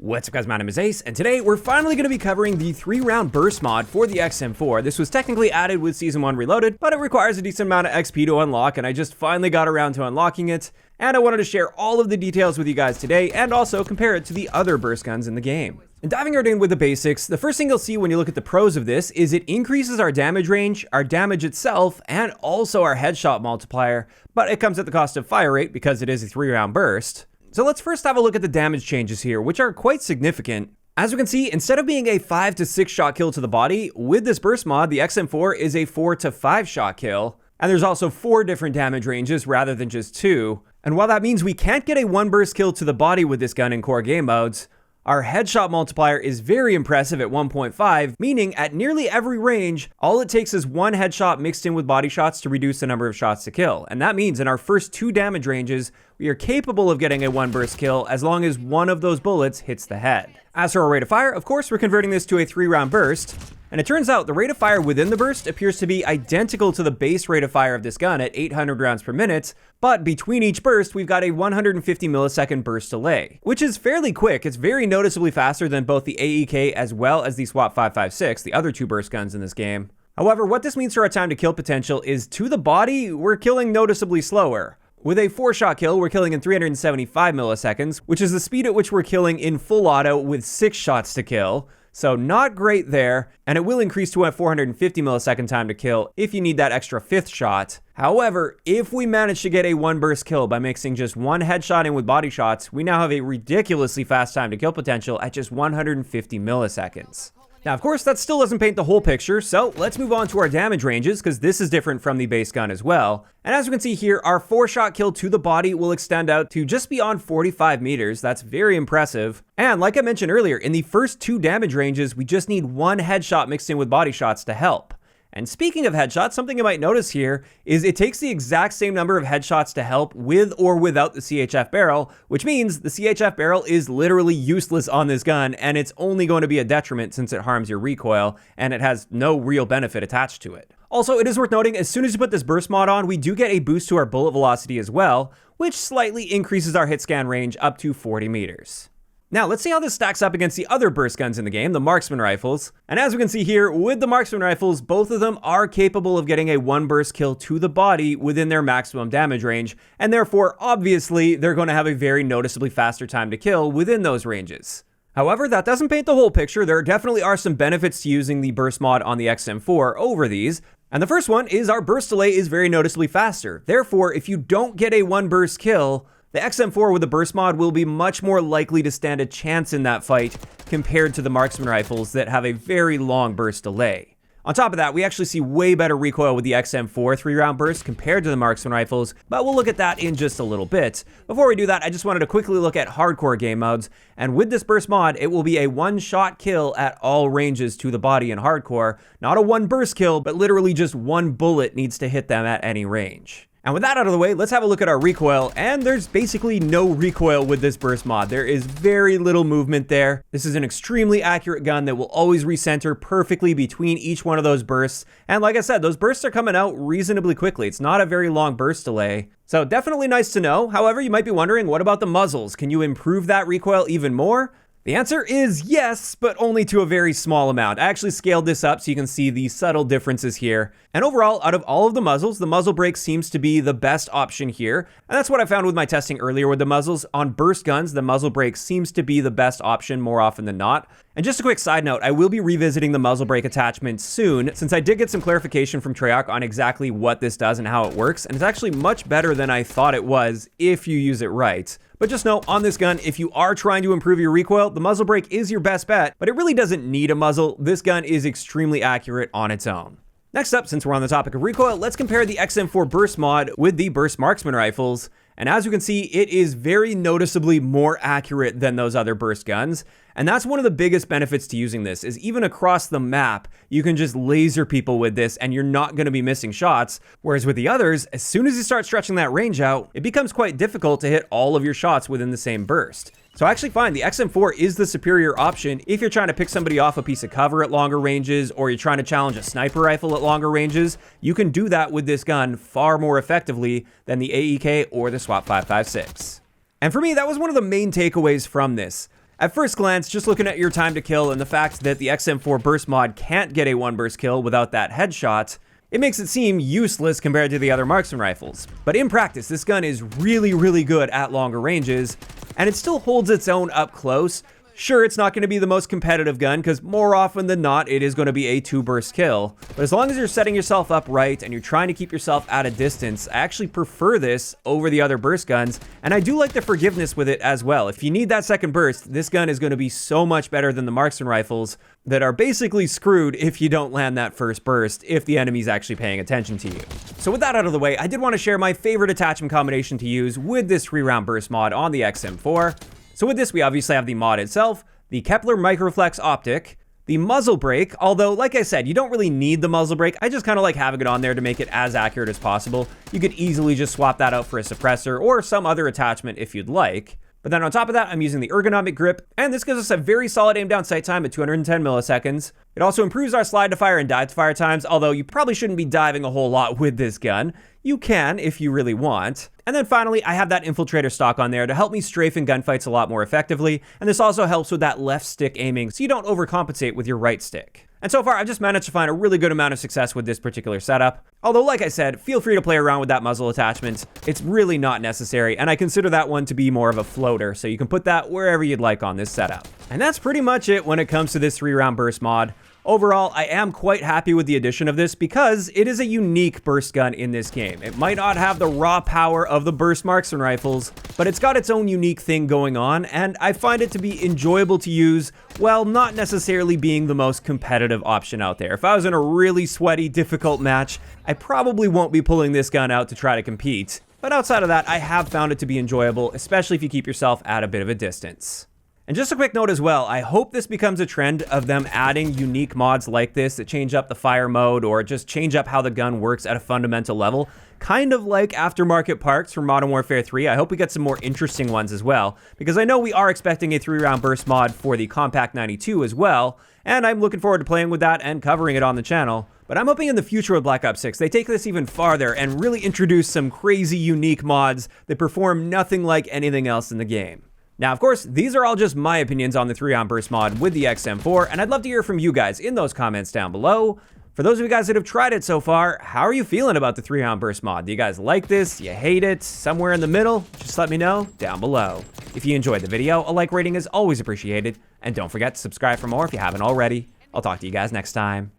What's up guys, my name is Ace, and today we're finally going to be covering the 3-round burst mod for the XM4. This was technically added with Season 1 Reloaded, but it requires a decent amount of XP to unlock, and I just finally got around to unlocking it, and I wanted to share all of the details with you guys today, and also compare it to the other burst guns in the game. And diving right in with the basics, the first thing you'll see when you look at the pros of this is it increases our damage range, our damage itself, and also our headshot multiplier, but it comes at the cost of fire rate because it is a 3-round burst. So let's first have a look at the damage changes here, which are quite significant. As we can see, instead of being a 5 to 6 shot kill to the body, with this burst mod, the XM4 is a 4 to 5 shot kill. And there's also 4 different damage ranges rather than just 2. And while that means we can't get a 1 burst kill to the body with this gun in core game modes, our headshot multiplier is very impressive at 1.5, meaning at nearly every range, all it takes is 1 headshot mixed in with body shots to reduce the number of shots to kill. And that means in our first 2 damage ranges, we are capable of getting a 1 burst kill as long as one of those bullets hits the head. As for our rate of fire, of course, we're converting this to a 3-round burst. And it turns out the rate of fire within the burst appears to be identical to the base rate of fire of this gun at 800 rounds per minute, but between each burst, we've got a 150 millisecond burst delay, which is fairly quick. It's very noticeably faster than both the AEK as well as the SWAT 5.56, the other 2 burst guns in this game. However, what this means for our time to kill potential is to the body, we're killing noticeably slower. With a 4-shot kill, we're killing in 375 milliseconds, which is the speed at which we're killing in full auto with 6 shots to kill. So not great there, and it will increase to a 450 millisecond time to kill if you need that extra 5th shot. However, if we manage to get a 1 burst kill by mixing just 1 headshot in with body shots, we now have a ridiculously fast time to kill potential at just 150 milliseconds. Now, of course, that still doesn't paint the whole picture, so let's move on to our damage ranges, because this is different from the base gun as well. And as we can see here, our 4-shot kill to the body will extend out to just beyond 45 meters. That's very impressive. And like I mentioned earlier, in the first 2 damage ranges, we just need 1 headshot mixed in with body shots to help. And speaking of headshots, something you might notice here is it takes the exact same number of headshots to help with or without the CHF barrel, which means the CHF barrel is literally useless on this gun, and it's only going to be a detriment since it harms your recoil, and it has no real benefit attached to it. Also, it is worth noting, as soon as you put this burst mod on, we do get a boost to our bullet velocity as well, which slightly increases our hit scan range up to 40 meters. Now, let's see how this stacks up against the other burst guns in the game, the marksman rifles. And as we can see here, with the marksman rifles, both of them are capable of getting a 1 burst kill to the body within their maximum damage range, and therefore, obviously, they're going to have a very noticeably faster time to kill within those ranges. However, that doesn't paint the whole picture. There definitely are some benefits to using the burst mod on the XM4 over these. And the first one is our burst delay is very noticeably faster. Therefore, if you don't get a 1 burst kill, the XM4 with the burst mod will be much more likely to stand a chance in that fight compared to the marksman rifles that have a very long burst delay. On top of that, we actually see way better recoil with the XM4 3-round burst compared to the marksman rifles, but we'll look at that in just a little bit. Before we do that, I just wanted to quickly look at hardcore game modes, and with this burst mod, it will be a 1-shot kill at all ranges to the body in hardcore. Not a 1 burst kill, but literally just 1 bullet needs to hit them at any range. And with that out of the way, let's have a look at our recoil, and there's basically no recoil with this burst mod. There is very little movement there. This is an extremely accurate gun that will always recenter perfectly between each one of those bursts. And like I said, those bursts are coming out reasonably quickly. It's not a very long burst delay. So definitely nice to know. However, you might be wondering, what about the muzzles? Can you improve that recoil even more? The answer is yes, but only to a very small amount. I actually scaled this up so you can see the subtle differences here. And overall, out of all of the muzzles, the muzzle brake seems to be the best option here. And that's what I found with my testing earlier with the muzzles. On burst guns, the muzzle brake seems to be the best option more often than not. And just a quick side note, I will be revisiting the muzzle brake attachment soon, since I did get some clarification from Treyarch on exactly what this does and how it works. And it's actually much better than I thought it was if you use it right. But just know, on this gun, if you are trying to improve your recoil, the muzzle brake is your best bet, but it really doesn't need a muzzle. This gun is extremely accurate on its own. Next up, since we're on the topic of recoil, let's compare the XM4 Burst mod with the Burst Marksman rifles. And as you can see, it is very noticeably more accurate than those other burst guns. And that's one of the biggest benefits to using this, is even across the map, you can just laser people with this and you're not going to be missing shots. Whereas with the others, as soon as you start stretching that range out, it becomes quite difficult to hit all of your shots within the same burst. So I actually find the XM4 is the superior option if you're trying to pick somebody off a piece of cover at longer ranges, or you're trying to challenge a sniper rifle at longer ranges. You can do that with this gun far more effectively than the AEK or the SWAT 5.56. And for me, that was one of the main takeaways from this. At first glance, just looking at your time to kill and the fact that the XM4 Burst Mod can't get a 1-burst kill without that headshot, it makes it seem useless compared to the other marksman rifles. But in practice, this gun is really good at longer ranges, and it still holds its own up close. Sure, it's not going to be the most competitive gun, because more often than not, it is going to be a 2-burst kill. But as long as you're setting yourself up right, and you're trying to keep yourself at a distance, I actually prefer this over the other burst guns, and I do like the forgiveness with it as well. If you need that second burst, this gun is going to be so much better than the marksman rifles that are basically screwed if you don't land that first burst, if the enemy's actually paying attention to you. So with that out of the way, I did want to share my favorite attachment combination to use with this 3-round burst mod on the XM4. So with this, we obviously have the mod itself, the Kepler Microflex Optic, the muzzle brake, although like I said, you don't really need the muzzle brake. I just kind of like having it on there to make it as accurate as possible. You could easily just swap that out for a suppressor or some other attachment if you'd like. But then on top of that, I'm using the ergonomic grip, and this gives us a very solid aim down sight time at 210 milliseconds. It also improves our slide to fire and dive to fire times, although you probably shouldn't be diving a whole lot with this gun. You can if you really want. And then finally, I have that infiltrator stock on there to help me strafe in gunfights a lot more effectively, and this also helps with that left stick aiming so you don't overcompensate with your right stick. And so far, I've just managed to find a really good amount of success with this particular setup. Although, like I said, feel free to play around with that muzzle attachment. It's really not necessary, and I consider that one to be more of a floater, so you can put that wherever you'd like on this setup. And that's pretty much it when it comes to this 3-round burst mod. Overall, I am quite happy with the addition of this because it is a unique burst gun in this game. It might not have the raw power of the burst marksman rifles, but it's got its own unique thing going on, and I find it to be enjoyable to use while not necessarily being the most competitive option out there. If I was in a really sweaty, difficult match, I probably won't be pulling this gun out to try to compete. But outside of that, I have found it to be enjoyable, especially if you keep yourself at a bit of a distance. And just a quick note as well, I hope this becomes a trend of them adding unique mods like this that change up the fire mode or just change up how the gun works at a fundamental level. Kind of like aftermarket parts from Modern Warfare 3. I hope we get some more interesting ones as well, because I know we are expecting a 3-round burst mod for the Compact 92 as well, and I'm looking forward to playing with that and covering it on the channel. But I'm hoping in the future with Black Ops 6, they take this even farther and really introduce some crazy unique mods that perform nothing like anything else in the game. Now, of course, these are all just my opinions on the 3-round burst mod with the XM4, and I'd love to hear from you guys in those comments down below. For those of you guys that have tried it so far, how are you feeling about the 3-round burst mod? Do you guys like this? Do you hate it? Somewhere in the middle? Just let me know down below. If you enjoyed the video, a like rating is always appreciated, and don't forget to subscribe for more if you haven't already. I'll talk to you guys next time.